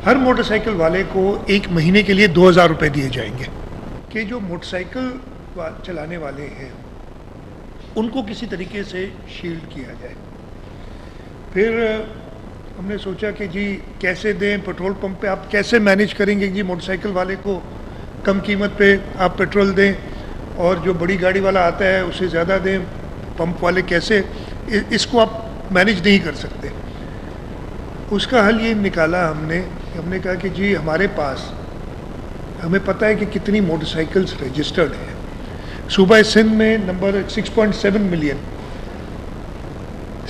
ہر motor cycle والے کو 1 مہینے کے لیے 2000 روپے دیے جائیں گے کہ جو موٹر سائیکل چلانے والے ہیں ان کو کسی طریقے سے شیلڈ کیا جائے۔ پھر ہم نے سوچا کہ جی کیسے دیں، پیٹرول پمپ پہ آپ کیسے مینیج کریں گے، جی موٹر سائیکل والے کو کم قیمت پہ آپ پیٹرول دیں اور جو بڑی گاڑی والا آتا ہے اسے زیادہ دیں، پمپ والے کیسے، اس کو آپ مینیج نہیں کر سکتے۔ اس کا حل یہ نکالا ہم نے کہا کہ جی ہمارے پاس ہمیں پتہ ہے کہ کتنی موٹر سائیکلز رجسٹرڈ ہیں۔ صوبہ سندھ میں نمبر 6.7 ملین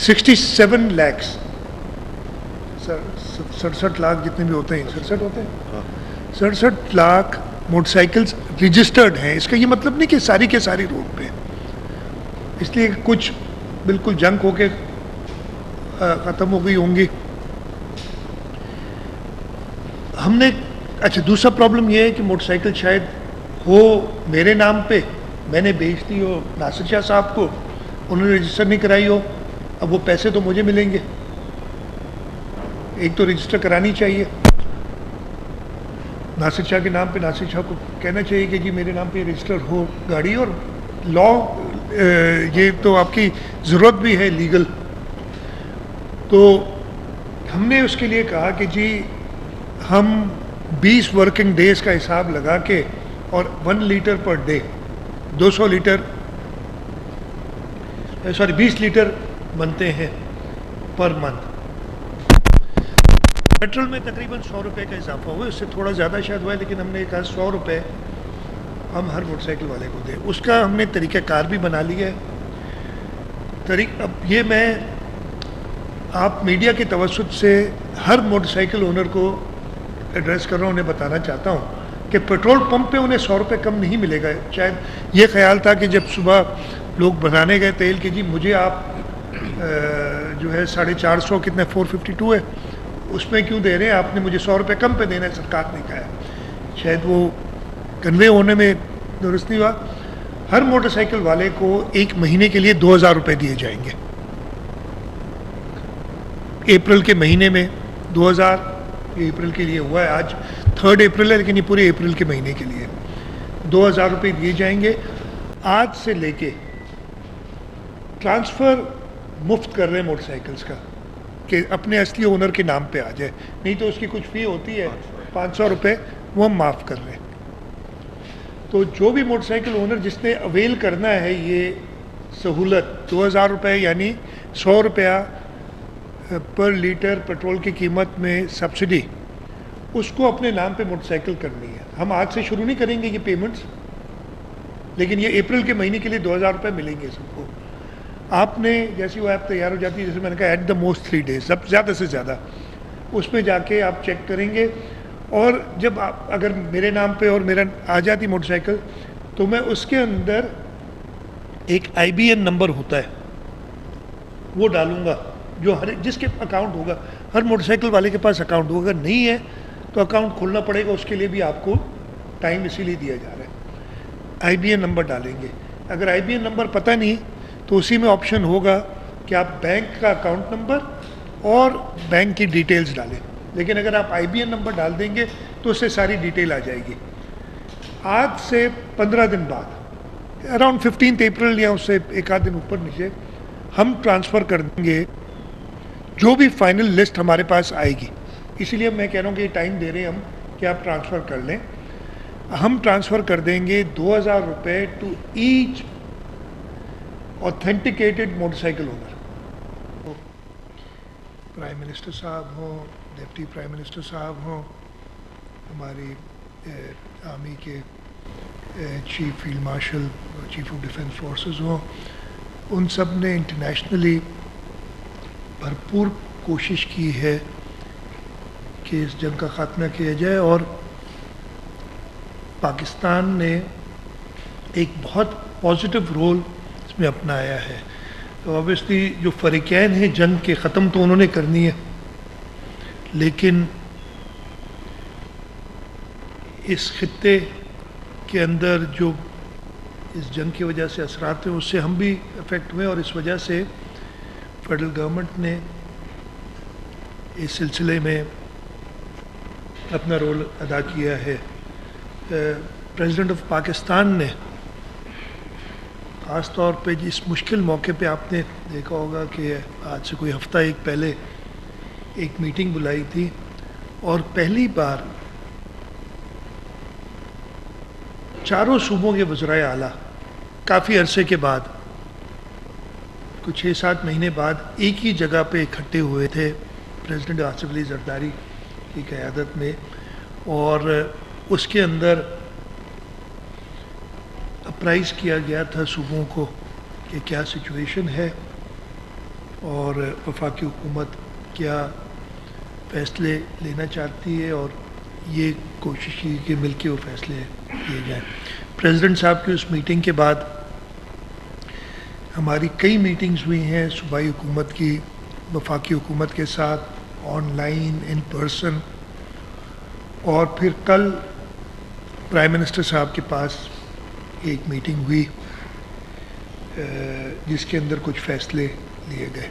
67 لاکھ 67 لاکھ جتنے بھی ہوتے ہیں 67 ہوتے ہیں 67 لاکھ موٹر سائیکلز رجسٹرڈ ہیں۔ اس کا یہ مطلب نہیں کہ ساری کے ساری روڈ پہ، اس لیے کچھ بالکل جنک ہو کے ختم ہو گئی ہوں گی۔ ہم نے اچھا دوسرا پرابلم یہ ہے کہ موٹر سائیکل شاید ہو میرے نام پہ، میں نے بیچ دی ہو ناصر شاہ صاحب کو، انہوں نے رجسٹر نہیں کرائی ہو، اب وہ پیسے تو مجھے ملیں گے۔ ایک تو رجسٹر کرانی چاہیے ناصر شاہ کے نام پہ، ناصر شاہ کو کہنا چاہیے کہ جی میرے نام پہ رجسٹر ہو گاڑی، اور لا یہ تو آپ کی ضرورت بھی ہے لیگل۔ تو ہم نے اس کے لیے کہا کہ جی ہم 20 ورکنگ ڈیز کا حساب لگا کے اور 1 litre per day 200 litre 20 litre بنتے ہیں پر منتھ۔ پیٹرول میں تقریباً 100 روپے کا اضافہ ہوا ہے، اس سے تھوڑا زیادہ شاید ہوا ہے، لیکن ہم نے کہا 100 روپے ہم ہر موٹر سائیکل والے کو دیں۔ اس کا ہم نے طریقہ کار بھی بنا لیا ہے۔ اب یہ میں آپ میڈیا کے توسط سے ہر موٹر سائیکل اونر کو ایڈریس کر رہا ہوں، انہیں بتانا چاہتا ہوں کہ پیٹرول پمپ پہ انہیں 100 روپے کم نہیں ملے گا۔ شاید یہ خیال تھا کہ جب صبح لوگ بنانے گئے تیل کہ جی مجھے آپ جو ہے 450 کتنے 452 ہے اس میں کیوں دے رہے ہیں، آپ نے مجھے 100 روپے کم پہ دینا ہے، سرکار نے کہا ہے۔ شاید وہ کنوے ہونے میں درست نہیں ہوا۔ ہر موٹر سائیکل والے کو 1 مہینے کے لیے 2000 روپے دیے جائیں گے۔ اپریل کے مہینے میں 2000، یہ اپریل کے لیے ہوا ہے، آج 3 اپریل ہے لیکن یہ پورے اپریل کے مہینے کے لیے 2000 روپے دیے جائیں گے۔ آج سے لے کے ٹرانسفر مفت کر رہے ہیں موٹر سائیکلز کا کہ اپنے اصلی اونر کے نام پہ آ جائے، نہیں تو اس کی کچھ فی ہوتی ہے 500 روپے، وہ ہم معاف کر رہے ہیں۔ تو جو بھی موٹر سائیکل اونر جس نے اویل کرنا ہے یہ سہولت 2000 روپے یعنی 100 روپیہ پر لیٹر پیٹرول کی قیمت میں سبسڈی، اس کو اپنے نام پہ موٹر سائیکل کرنی ہے۔ ہم آج سے شروع نہیں کریں گے یہ پیمنٹس، لیکن یہ اپریل کے مہینے کے لیے 2000 روپے ملیں گے سب کو۔ آپ نے جیسی وہ ایپ تیار ہو جاتی ہے، جیسے میں نے کہا ایٹ دا موسٹ 3 days، سب زیادہ سے زیادہ اس میں جا کے آپ چیک کریں گے، اور جب آپ اگر میرے نام پہ اور میرا آ جاتی موٹر سائیکل تو میں اس کے اندر ایک IBN نمبر ہوتا ہے وہ ڈالوں گا، جو ہر جس کے اکاؤنٹ ہوگا، ہر موٹر سائیکل والے کے پاس اکاؤنٹ ہوگا، اگر نہیں ہے تو اکاؤنٹ کھولنا پڑے گا، اس کے لیے بھی آپ کو ٹائم اسی لیے دیا جا رہا ہے۔ IBN نمبر ڈالیں گے، اگر IBN نمبر پتہ نہیں تو اسی میں آپشن ہوگا کہ آپ بینک کا اکاؤنٹ نمبر اور بینک کی ڈیٹیلز ڈالیں، لیکن اگر آپ IBN نمبر ڈال دیں گے تو اس سے ساری ڈیٹیل آ جائے گی۔ آج سے 15 دن بعد اراؤنڈ 15 اپریل یا اس سے ایک آدھ دن اوپر نیچے ہم ٹرانسفر کر دیں گے جو بھی فائنل لسٹ ہمارے پاس آئے گی۔ اسی لیے میں کہہ رہا ہوں کہ یہ ٹائم دے رہے ہیں ہم کہ آپ ٹرانسفر کر لیں۔ ہم ٹرانسفر کر دیں گے 2000 روپے to H authenticated motorcycle owner, prime minister صاحب ہوں، ڈپٹی پرائم منسٹر صاحب ہوں، ہماری آرمی کے chief field marshal, chief of defence forces ہوں، ان سب نے انٹرنیشنلی بھرپور کوشش کی ہے کہ اس جنگ کا خاتمہ کیا جائے، اور پاکستان نے ایک بہت پازیٹیو رول اس میں اپنایا ہے۔ تو اوبیسلی جو فریقین ہیں جنگ کے ختم تو انہوں نے کرنی ہے، لیکن اس خطے کے اندر جو اس جنگ کی وجہ سے اثرات ہیں اس سے ہم بھی افیکٹ ہوئے، اور اس وجہ سے فیڈرل گورنمنٹ نے اس سلسلے میں اپنا رول ادا کیا ہے. پریزیڈنٹ آف پاکستان نے خاص طور پہ اس مشکل موقع پہ آپ نے دیکھا ہوگا کہ آج سے کوئی ہفتہ ایک پہلے ایک میٹنگ بلائی تھی اور پہلی بار چاروں صوبوں کے وزرائے اعلیٰ کافی عرصے کے بعد کچھ 6-7 مہینے بعد ایک ہی جگہ پہ اکٹھے ہوئے تھے پریزیڈنٹ آصف علی زرداری کی قیادت میں, اور اس کے اندر اپرائز کیا گیا تھا صوبوں کو کہ کیا سچویشن ہے اور وفاقی حکومت کیا فیصلے لینا چاہتی ہے, اور یہ کوشش کی کہ مل کے وہ فیصلے کیے جائیں. پریزیڈنٹ صاحب کی اس میٹنگ کے بعد ہماری کئی میٹنگز ہوئی ہیں صوبائی حکومت کی وفاقی حکومت کے ساتھ, آن لائن, ان پرسن, اور پھر کل پرائم منسٹر صاحب کے پاس ایک میٹنگ ہوئی جس کے اندر کچھ فیصلے لیے گئے.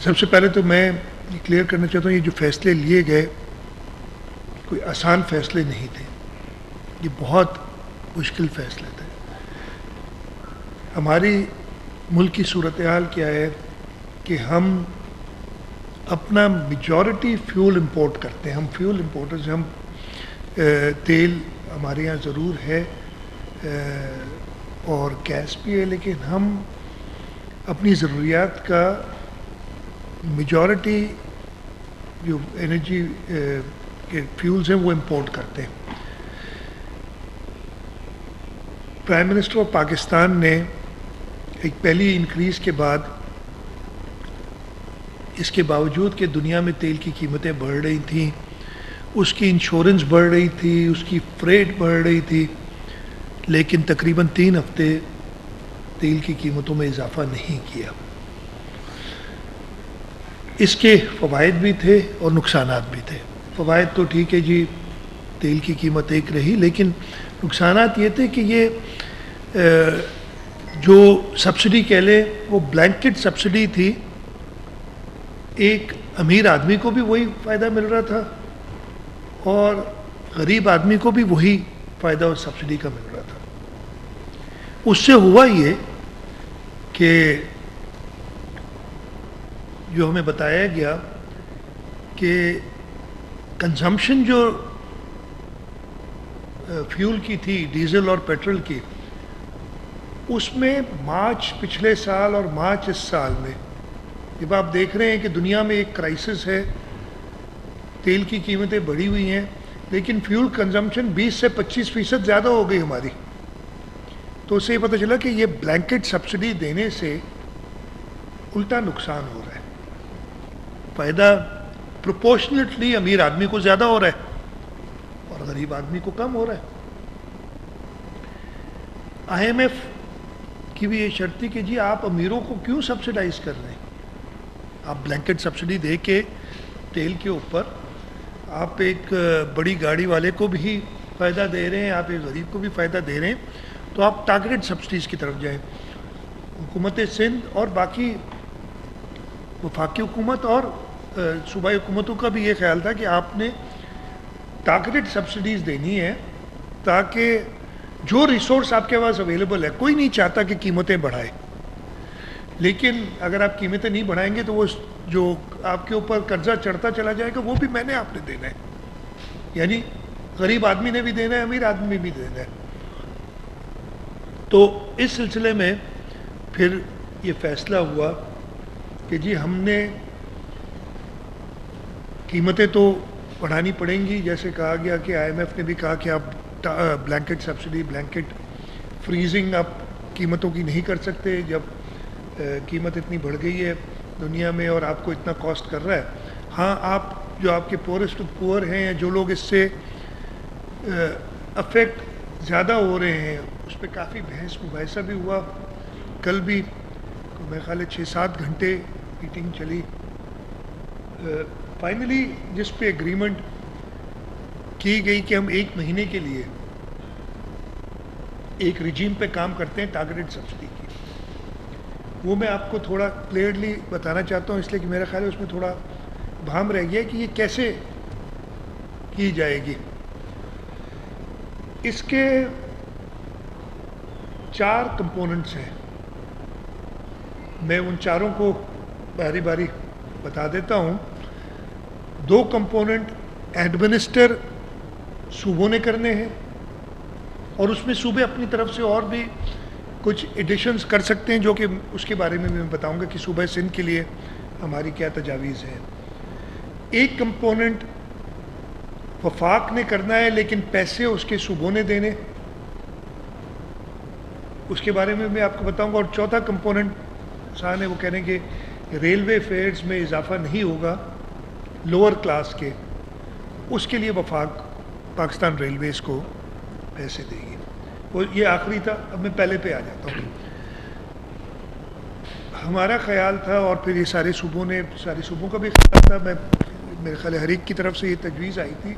سب سے پہلے تو میں یہ کلیئر کرنا چاہتا ہوں, یہ جو فیصلے لیے گئے کوئی آسان فیصلے نہیں تھے, یہ بہت مشکل فیصلے تھے. ہماری ملک کی صورتحال کیا ہے کہ ہم اپنا میجورٹی فیول امپورٹ کرتے ہیں, ہم فیول امپورٹرز, ہم تیل ہمارے یہاں ضرور ہے اور گیس بھی ہے, لیکن ہم اپنی ضروریات کا میجورٹی جو انرجی کے فیولز ہیں وہ امپورٹ کرتے ہیں. پرائم منسٹر آف پاکستان نے ایک پہلی انکریز کے بعد, اس کے باوجود کہ دنیا میں تیل کی قیمتیں بڑھ رہی تھیں, اس کی انشورنس بڑھ رہی تھی, اس کی فریٹ بڑھ رہی تھی, لیکن تقریباً 3 ہفتے تیل کی قیمتوں میں اضافہ نہیں کیا. اس کے فوائد بھی تھے اور نقصانات بھی تھے. فوائد تو ٹھیک ہے جی, تیل کی قیمت ایک رہی, لیکن نقصانات یہ تھے کہ یہ جو سبسڈی کہہ لیں وہ بلینکٹ سبسڈی تھی, ایک امیر آدمی کو بھی وہی فائدہ مل رہا تھا اور غریب آدمی کو بھی وہی فائدہ اس سبسڈی کا مل رہا تھا. اس سے ہوا یہ کہ جو ہمیں بتایا گیا کہ کنزمپشن جو فیول کی تھی, ڈیزل اور پیٹرول کی, اس میں مارچ پچھلے سال اور مارچ اس سال میں, جب آپ دیکھ رہے ہیں کہ دنیا میں ایک کرائسس ہے, تیل کی قیمتیں بڑھی ہوئی ہیں, لیکن فیول کنزمپشن 20 سے 25% زیادہ ہو گئی ہماری, تو اس سے یہ پتہ چلا کہ یہ بلینکٹ سبسڈی دینے سے الٹا نقصان ہو رہا ہے. فائدہ پروپورشنیٹلی امیر آدمی کو زیادہ ہو رہا ہے اور غریب آدمی کو کم ہو رہا ہے. IMF کی بھی یہ شرط تھی کہ جی آپ امیروں کو کیوں سبسڈائز کر رہے ہیں, آپ بلینکٹ سبسڈی دے کے تیل کے اوپر آپ ایک بڑی گاڑی والے کو بھی فائدہ دے رہے ہیں, آپ ایک غریب کو بھی فائدہ دے رہے ہیں, تو آپ ٹارگیٹڈ سبسڈیز کی طرف جائیں. حکومت سندھ اور باقی وفاقی حکومت اور صوبائی حکومتوں کا بھی یہ خیال تھا کہ آپ نے ٹارگیٹڈ سبسڈیز دینی ہے تاکہ جو ریسورس آپ کے پاس اویلیبل ہے, کوئی نہیں چاہتا کہ قیمتیں بڑھائے, لیکن اگر آپ قیمتیں نہیں بڑھائیں گے تو وہ جو آپ کے اوپر قرضہ چڑھتا چلا جائے گا وہ بھی میں نے آپ نے دینا ہے, یعنی غریب آدمی نے بھی دینا ہے, امیر آدمی نے بھی دینا ہے. تو اس سلسلے میں پھر یہ فیصلہ ہوا کہ جی ہم نے قیمتیں تو بڑھانی پڑیں گی, جیسے کہا گیا کہ IMF نے بھی کہا کہ آپ بلینکٹ سبسڈی, بلینکٹ فریزنگ آپ قیمتوں کی نہیں کر سکتے جب قیمت اتنی بڑھ گئی ہے دنیا میں اور آپ کو اتنا کاسٹ کر رہا ہے. ہاں آپ جو آپ کے پورسٹ پور ہیں یا جو لوگ اس سے افیکٹ زیادہ ہو رہے ہیں, اس پہ کافی بحث مباحثہ بھی ہوا. کل بھی میرے خیال ہے 6-7 گھنٹے میٹنگ چلی. فائنلی جس پہ اگریمنٹ کی گئی کہ ہم 1 مہینے کے لیے ایک رجیم پہ کام کرتے ہیں ٹارگیٹڈ سبسڈی کی, وہ میں آپ کو تھوڑا کلیئرلی بتانا چاہتا ہوں, اس لیے کہ میرا خیال ہے اس میں تھوڑا ابہام رہ گیا کہ یہ کیسے کی جائے گی. اس کے 4 کمپوننٹس ہیں. میں ان چاروں کو باری باری بتا دیتا ہوں. 2 کمپوننٹ ایڈمنسٹر صوبوں نے کرنے ہیں اور اس میں صوبے اپنی طرف سے اور بھی کچھ ایڈیشنز کر سکتے ہیں جو کہ اس کے بارے میں میں بتاؤں گا کہ صوبہ سندھ کے لیے ہماری کیا تجاویز ہیں. ایک کمپوننٹ وفاق نے کرنا ہے لیکن پیسے اس کے صوبوں نے دینے, اس کے بارے میں آپ کو بتاؤں گا. اور چوتھا کمپوننٹ صاحب ہے وہ کہہ رہے ہیں کہ ریلوے فیئرز میں اضافہ نہیں ہوگا لوور کلاس کے, اس کے لیے وفاق پاکستان ریلویز کو پیسے دے گی. وہ یہ آخری تھا. اب میں پہلے پہ آ جاتا ہوں. ہمارا خیال تھا اور پھر یہ سارے صوبوں کا بھی خیال تھا, میرے خیال ہر ایک کی طرف سے یہ تجویز آئی تھی